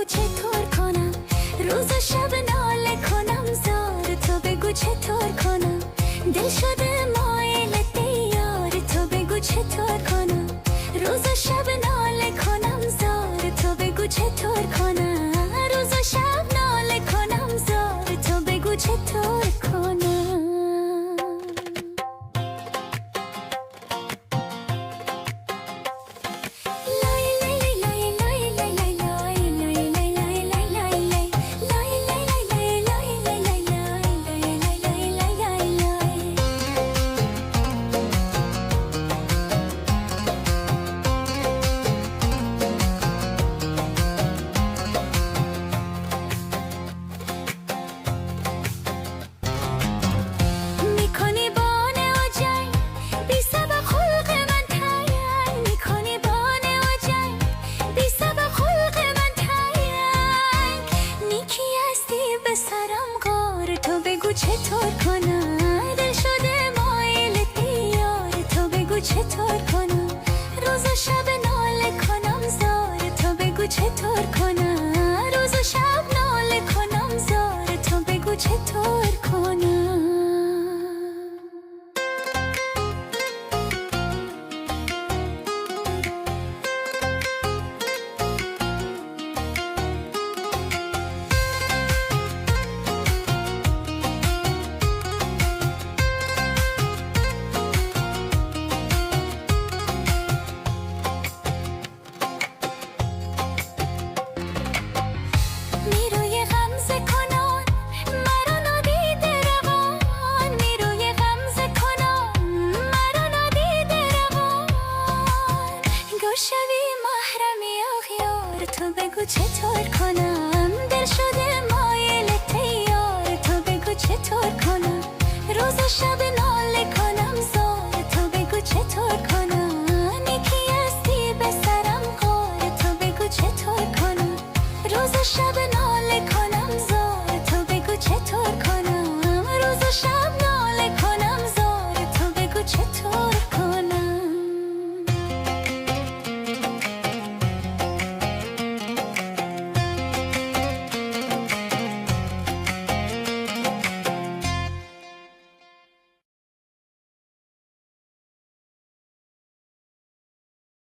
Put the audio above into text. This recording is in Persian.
چطور کنم روز و شب ناله کنم زار تو بگو چطور کنم دل شده مایلت یار تو بگو چطور کنم روز و شب ناله کنم زار تو بگو چطور کنم روز و شب ناله کنم زار تو بگو چطور کنم چطور کنم